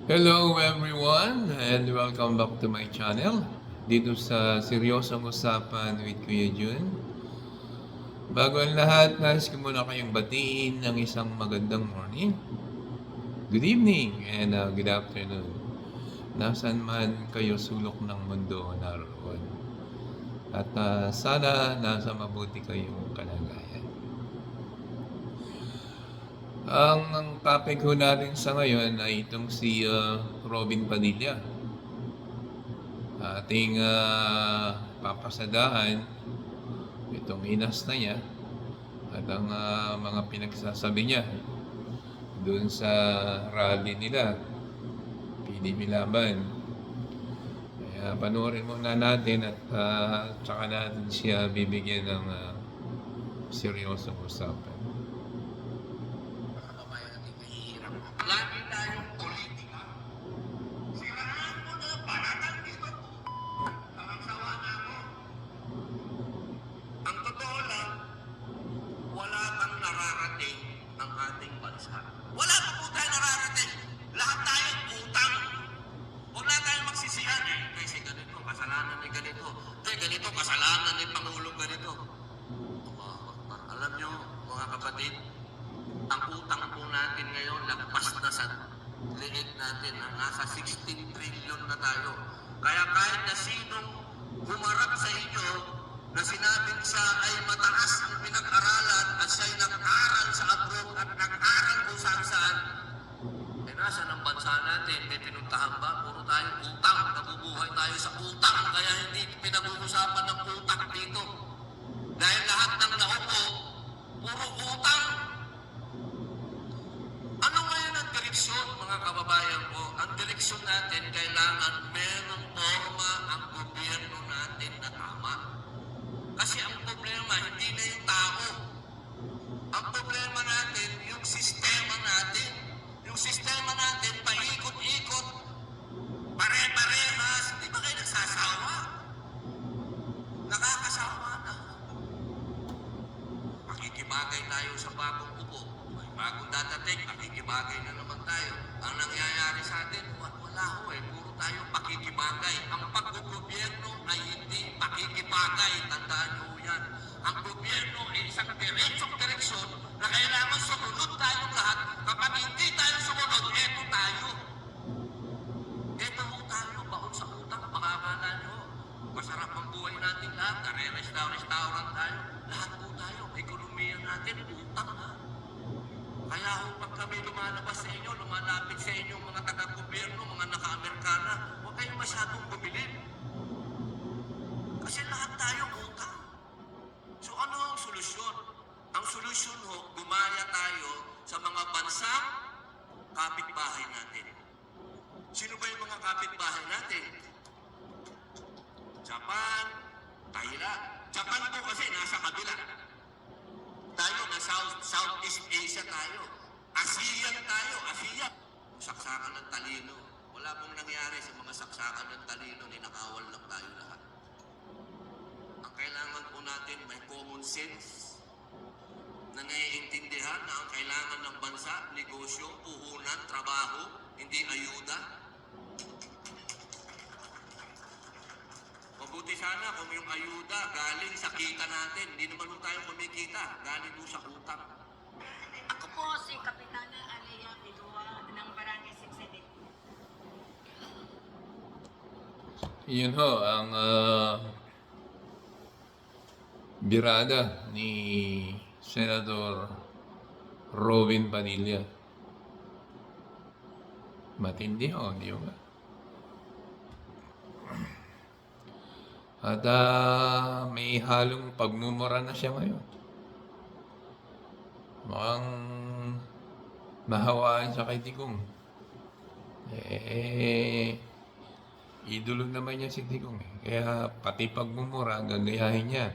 Hello everyone and welcome back to my channel. Dito sa Seryosong Usapan with Kuya Jun. Bago ang lahat, nais ko muna kayong batiin ng isang magandang morning, good evening, and good afternoon. Nasaan man kayo sulok ng mundo naroon. At sana nasa mabuti kayong kalagayan. Ang topic ko natin sa ngayon ay itong si Robin Padilla. Ating papasadahan itong inas na niya at ang mga pinagsasabi niya doon sa rally nila, PDP Laban. Kaya panoorin muna natin at tsaka natin siya bibigyan ng seryosong usapan. Lagi tayong politika. Siraan mo na, panatan dito. Ang sawa na mo. Ang totoo lang, wala kang nararating ang ating bansa. Wala pa po tayo nararating. Lahat tayo utang. Huwag na tayo magsisihan eh. Kasi ganito, kasalanan ni ganito. Ganito, kasalanan ni Pangulong ganito. Alam nyo, mga kapatid, ang utang po natin ngayon lagpas na sa liit natin. Nasa 16 trillion na tayo. Kaya kahit na sinong humarap sa inyo na sinabing siya ay mataas ang pinag-aralan at siya'y nag-aral sa abroad at nag-aral kung saan-saan, eh nasa ng bansa natin, may pinuntahan ba? Puro tayo utang, nabubuhay tayo sa utang, kaya hindi pinag-uusapan ng utang dito. Dahil lahat ng naupo, puro utang. Ano ngayon ang direksyon, mga kababayan ko? Ang direksyon natin, kailangan merong forma ang gobyerno natin na tama. Kasi ang problema, hindi na yung tao. Ang problema natin, yung sistema natin. Yung sistema natin, paikot-ikot, pare-parehas. Di ba kayo nagsasawa? Nakakasawa na. Makikibagay tayo sa bagong upo. May bagong dadating, makikibagay na naman tayo. Ang nangyayari sa atin, wala ho eh. Puro tayo pakikibagay. Ang paggobyerno ay hindi pakikibagay. Tandaan nyo yan. Ang gobyerno ay isang direksyon na kailangan sumunod tayong lahat. Kapag hindi tayo sumunod, eto tayo. Eto ho tayo, baon sa utang. Makakala nyo, masarap ang buhay natin lahat. Nare-restaurant tayo. Lahat po tayo. Ekonomiya natin, utang ha. Kaya ho, pag kami lumalabas sa inyo, lumalapit sa inyo mga taga-gobyerno, mga naka-Amerikana, huwag kayong masyadong bumilin. Kasi lahat tayo utang. So ano ang solusyon? Ang solusyon ho, gumaya tayo sa mga bansang kapitbahay natin. Sino ba yung mga kapitbahay natin? Japan, Thailand. Japan po kasi nasa kabila. Tayo na Southeast Asia tayo. ASEAN tayo, ASEAN. Saksakan ng talino. Wala pong nangyari sa mga saksakan ng talino, ninakawal lang tayo lahat. Ang kailangan po natin may common sense na naiintindihan na ang kailangan ng bansa, negosyo, puhunan, trabaho, hindi ayuda. Mabuti sana kung yung ayuda galing sa kita natin. Hindi naman nung tayo kumikita. Galing mo sa utang. Ako po si Kapitana Alea Bidua ng Barangay 68. Yun ho, ang birada ni Senador Robin Padilla. Matindi ho, di ba? At may halong pagmumura na siya ngayon. Mukhang mahawaan siya kay Digong. Idolo naman niya si Digong eh. Kaya pati pagmumura, gagayahin niya.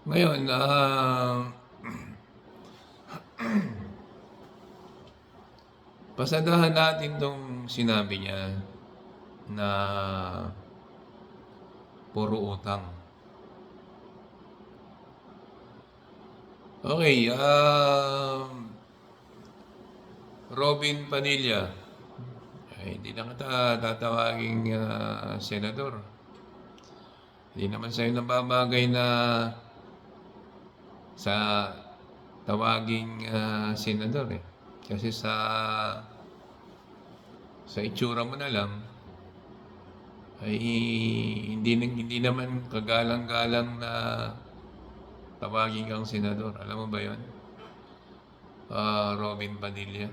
Ngayon, pasadahan natin tong sinabi niya na puro utang. Okay, Robin Padilla. Ay, hindi na kita tatawaging senador. Hindi naman sa'yo nababagay na sa tawaging senador eh. Kasi sa itsura mo na lang ay hindi naman kagalang-galang na tawagin kang senador. Alam mo ba 'yon? Robin Padilla.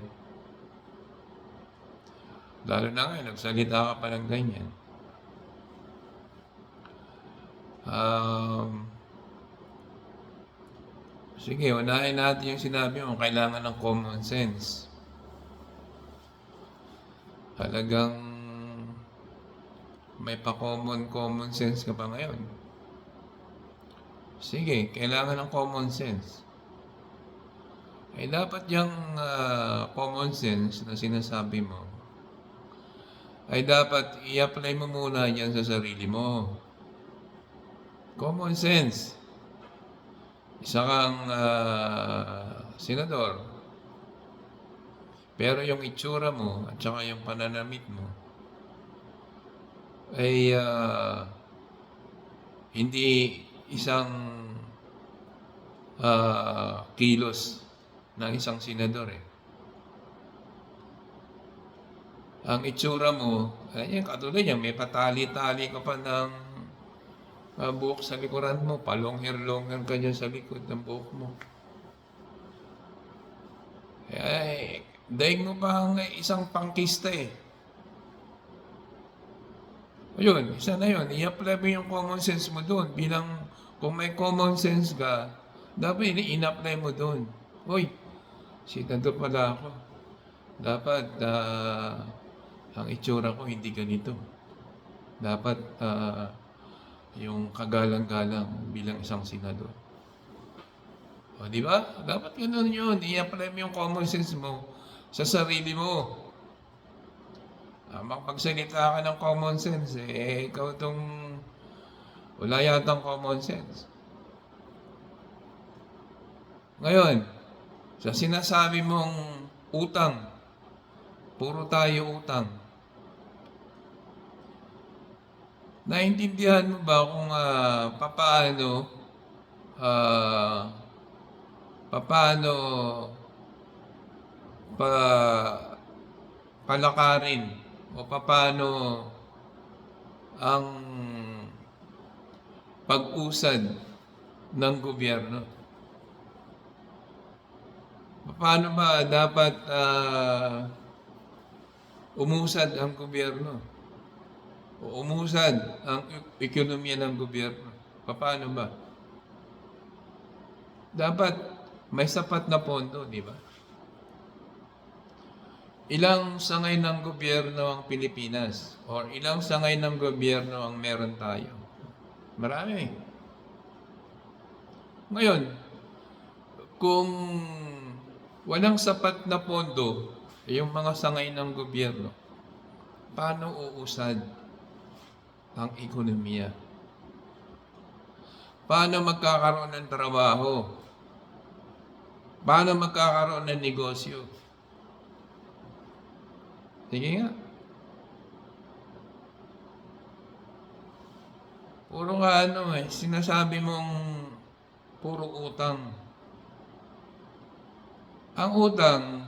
Lalo na nga, nagsalita ka pa ng ganyan. Sige, unahin natin yung sinabi mo, kailangan ng common sense. Talagang may common sense ka pa ngayon. Sige, kailangan ng common sense. Ay dapat yung common sense na sinasabi mo, ay dapat i-apply mo muna yan sa sarili mo. Common sense. Isa kang senador. Pero yung itsura mo at saka yung pananamit mo ay hindi isang kilos ng isang senador eh. Ang itsura mo, ay katulad yan, may patali-tali ka pa ng buhok sa likuran mo, palongher-longher ka dyan sa likod ng buhok mo. Ay, daig mo pa ang isang pangkista eh. Ayun, isa na yun. I-apply mo yung common sense mo doon. Bilang, kung may common sense ka, dapat in-apply mo doon. Hoy, senador pala ako. Dapat, ang itsura ko hindi ganito. Dapat, yung kagalang-galang bilang isang senador. O, di ba? Dapat ganun yun. I-apply mo yung common sense mo sa sarili mo. Makapagsalita ka ng common sense, ikaw itong wala yatang common sense. Ngayon, sa sinasabi mong utang, puro tayo utang. Naintindihan mo ba kung paano palakarin o paano ang pag-usad ng gobyerno? Paano ba dapat umusad ang gobyerno? O umusad ang ekonomiya ng gobyerno? Paano ba? Dapat may sapat na pondo, di ba? Ilang sangay ng gobyerno ang Pilipinas? Or ilang sangay ng gobyerno ang meron tayo? Marami. Ngayon, kung walang sapat na pondo, yung mga sangay ng gobyerno, paano uusad ang ekonomiya? Paano magkakaroon ng trabaho? Paano magkakaroon ng negosyo? Sige nga. Puro nga sinasabi mong puro utang. Ang utang,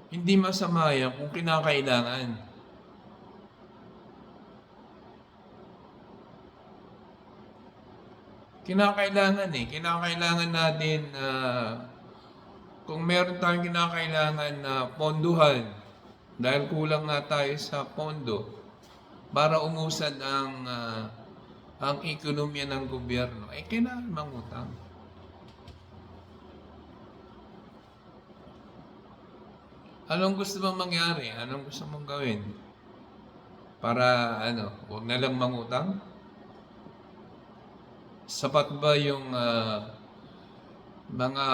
hindi masama yan kung kinakailangan. Kinakailangan natin kung meron tayong kinakailangan na ponduhan dahil kulang nga tayo sa pondo para umusad ang ekonomiya ng gobyerno, ay kailangan mangutang. Anong gusto mong mangyari? Anong gusto mong gawin? Para huwag na lang mangutang? Sapat ba yung mga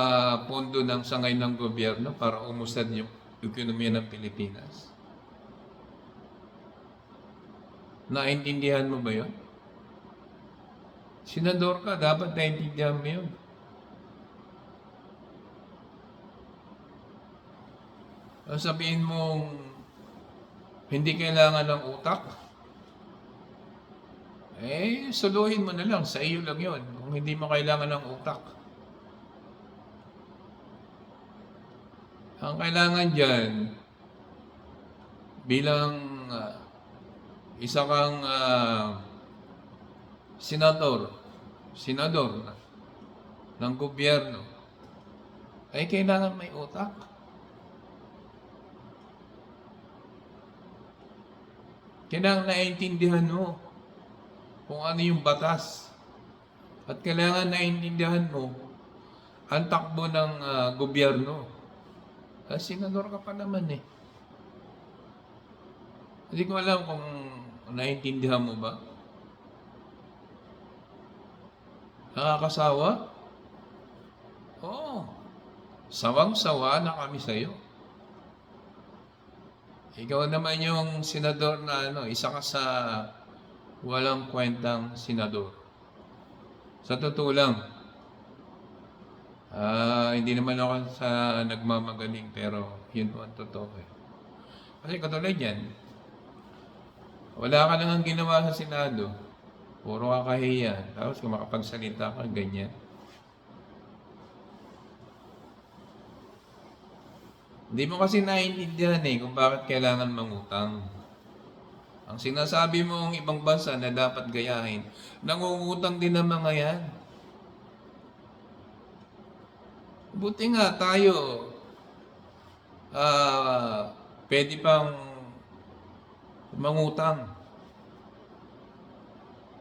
pondo ng sangay ng gobyerno para umusad yung ekonomiya ng Pilipinas? Naintindihan mo ba yun? Senador ka, dapat naintindihan mo yun. Sabihin mong hindi kailangan ng utak, suluhin mo na lang, sa iyo lang yun, kung hindi mo kailangan ng utak. Ang kailangan dyan, bilang isa kang senador ng gobyerno, ay kailangan may utak. Kailangan naiintindihan mo kung ano yung batas. At kailangan naiintindihan mo ang takbo ng gobyerno. Senador ka pa naman eh. Hindi ko alam kung naiintindihan mo ba. Nakakasawa? Oo. Sawang-sawa na kami sa'yo. Ikaw naman yung senador na isa ka sa walang kwentang senador. Sa totoo lang, hindi naman ako sa nagmamagaling, pero yun po ang totoo eh. Kasi katulad yan, wala ka nang ginawa sa Senado, puro kakahiya, tapos kung makapagsalita ka, ganyan. Hindi mo kasi naiintindihan kung bakit kailangan mangutang. Ang sinasabi mo ang ibang bansa na dapat gayahin, nangungutang din ang mga yan. Buti nga tayo, pwede pang mangutang.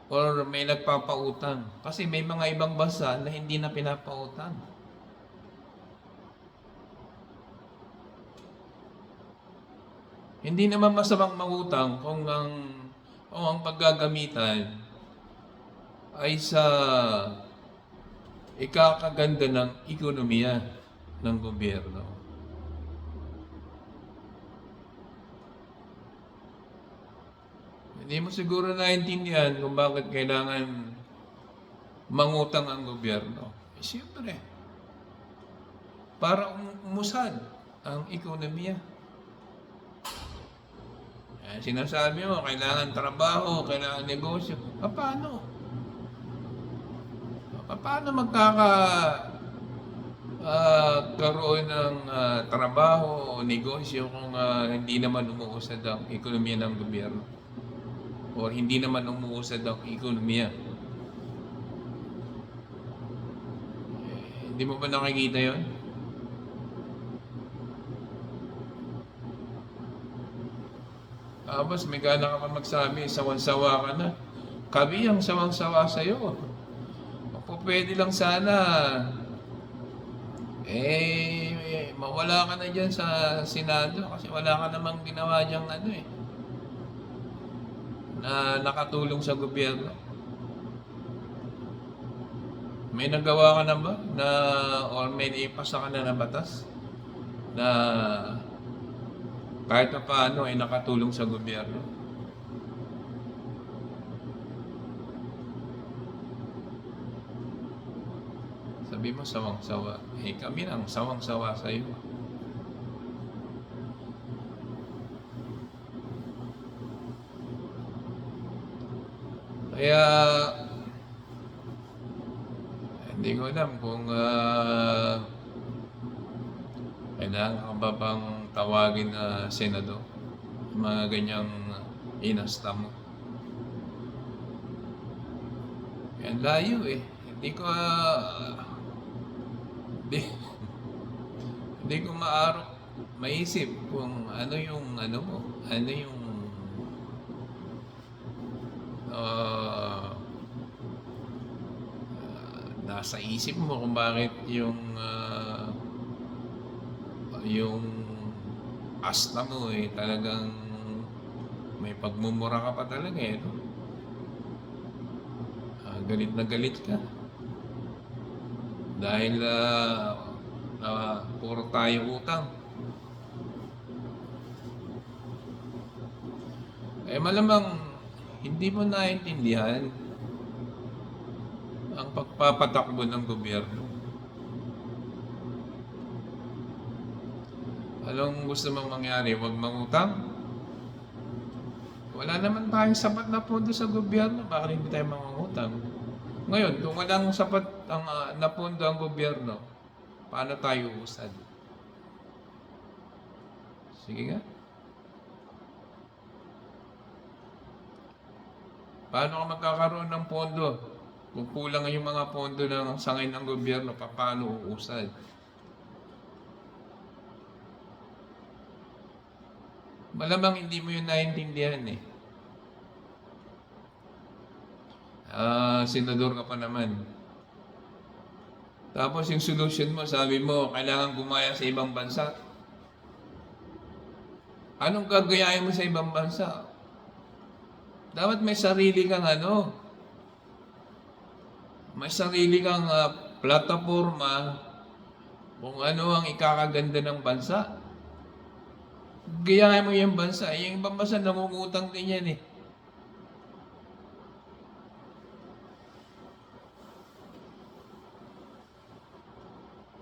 Or may nagpapautang. Kasi may mga ibang bansa na hindi na pinapautang. Hindi naman masamang mangutang kung ang paggagamitan ay sa ikakaganda ng ekonomiya ng gobyerno. Hindi mo siguro naintindihan kung bakit kailangan mangutang ang gobyerno. Siyempre, para umusad ang ekonomiya. Sinasabi mo, kailangan trabaho, kailangan negosyo. Paano? Paano karoon ng trabaho o negosyo kung hindi naman umuusad ang ekonomiya ng gobyerno? O hindi naman umuusad ang ekonomiya? Hindi mo ba nakikita yon? Tapos may gana ka pa magsabi, sawan-sawa ka na. Kami ang sawang-sawa sa'yo. O pwede lang sana, mawala ka na dyan sa Senado kasi wala ka namang ginawa dyan na nakatulong sa gobyerno. May nagawa ka na ba or may ipasa ka na batas na kahit na paano ay nakatulong sa gobyerno? Sabi mo sawang-sawa. Kami lang sawang-sawa sa iyo. Kaya hindi ko alam kung kailangan ka ba bang tawagin na senador, mga ganyang inasta mo. Yan layo Hindi ko hindi ko maisip kung ano yung mo, ano yung nasa isip mo kung bakit yung asta mo talagang may pagmumura ka pa talaga no? Galit na galit ka dahil puro tayo utang. Malamang hindi mo naintindihan ang pagpapatakbo ng gobyerno. Anong gusto mong mangyari? Huwag mangutang? Wala naman tayong sapat na pondo sa gobyerno. Bakit hindi tayo mangungutang? Ngayon, kung walang sapat na pondo ang gobyerno, paano tayo uusad? Sige nga. Paano ka magkakaroon ng pondo? Kung kulang yung mga pondo ng sangay ng gobyerno, paano uusad? Malamang hindi mo yun naiintindihan eh. Senador ka pa naman. Tapos yung solution mo, sabi mo, kailangan gumaya sa ibang bansa. Anong gagayahin mo sa ibang bansa? Dapat may sarili kang may sarili kang plataforma kung ano ang ikakaganda ng bansa. Gayahin mo yung bansa. Yung ibang bansa nangungutang din yan eh.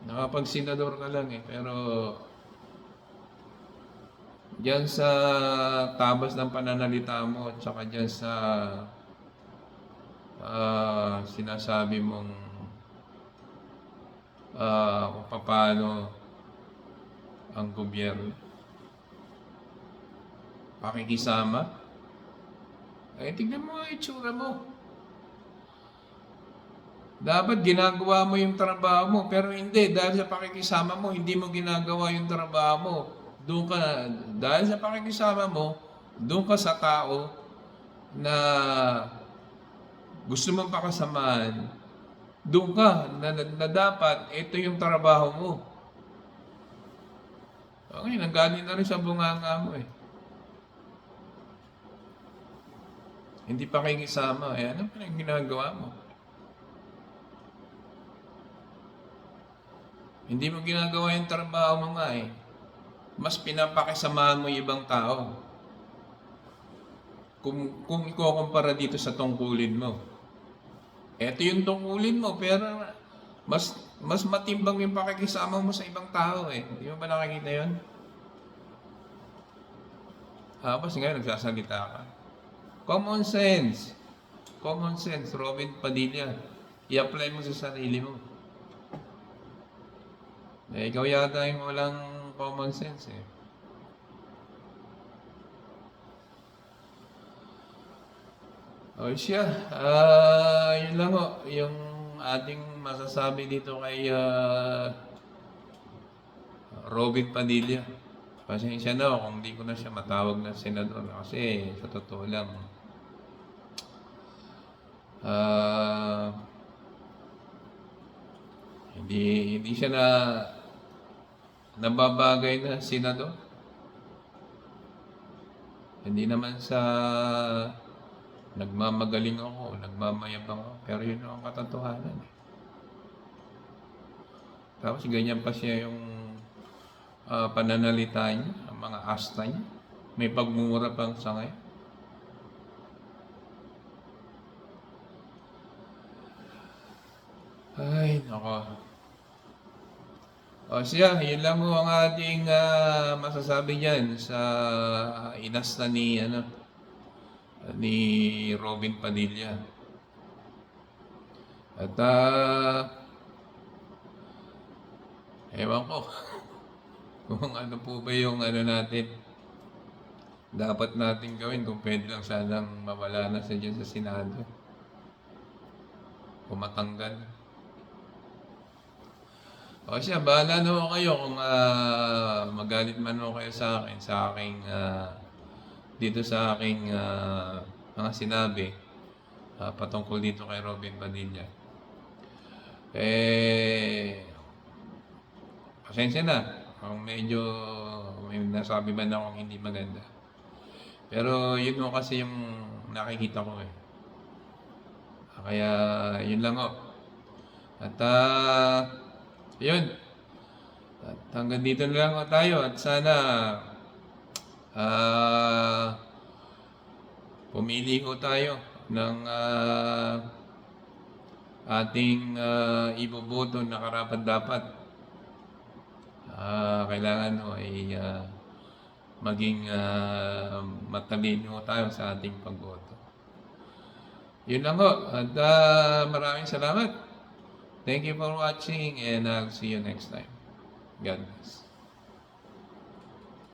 Nakapag-senador ka lang eh. Pero diyan sa tabas ng pananalita mo at saka diyan sa sinasabi mong kung paano ang gobyerno pakikisama, tignan mo ang itsura mo. Dapat ginagawa mo yung trabaho mo, pero hindi, dahil sa pakikisama mo, hindi mo ginagawa yung trabaho mo. Doon ka, dahil sa pakikisama mo, doon ka sa tao na gusto mong pakasamahan, doon ka na dapat, ito yung trabaho mo. Okay, nanggaling na rin sa bunganga mo eh. Hindi pakikisama, ano pa yung ginagawa mo? Hindi mo ginagawa yung trabaho mo nga eh. Mas pinapakisamahan mo yung ibang tao. Kung ikukumpara dito sa tungkulin mo. Ito yung tungkulin mo, pero mas matimbang yung pakikisama mo sa ibang tao eh. Di mo ba nakikita yun? Tapos ngayon nagsasalita ka. Common sense. Common sense, Robin Padilla. I-apply mo sa sarili mo. Ikaw yata yung walang common sense eh. O siya, yun lang ho, yung ating masasabi dito kay Robin Padilla. Pasensya na kung hindi ko na siya matawag na senador kasi sa totoo lang hindi siya nababagay na senador. Hindi naman sa nagmamagaling ako, nagmamayabang ako, pero yun ang katotohanan. Tapos ganyan pa siya yung pananalita niya, ang mga asta niya. May pagmumura pang sa ngayon. Ay, nako. O siya, yun lang mo ang ating masasabi dyan sa inasta ni Robin Padilla. At ewan ko kung ano po ba yung natin dapat natin gawin, kung pwede lang sanang mawala na siya dyan sa Senado. Kung matanggal. O siya, bahala na ho kayo kung magalit man ho kayo sa aking dito sa aking mga sinabi patungkol dito kay Robin Padilla. Pasensya na kung medyo may nasabi man akong hindi maganda. Pero yun ho kasi yung nakikita ko eh. Kaya yun lang ho. At yun. At hanggang dito na lang ho tayo. At sana pumili ho tayo ng ating iboboto na karapat-dapat. kailangan ho ay maging matalino tayo sa ating pagboto. Yun lang ho. At maraming salamat. Thank you for watching and I'll see you next time. God bless.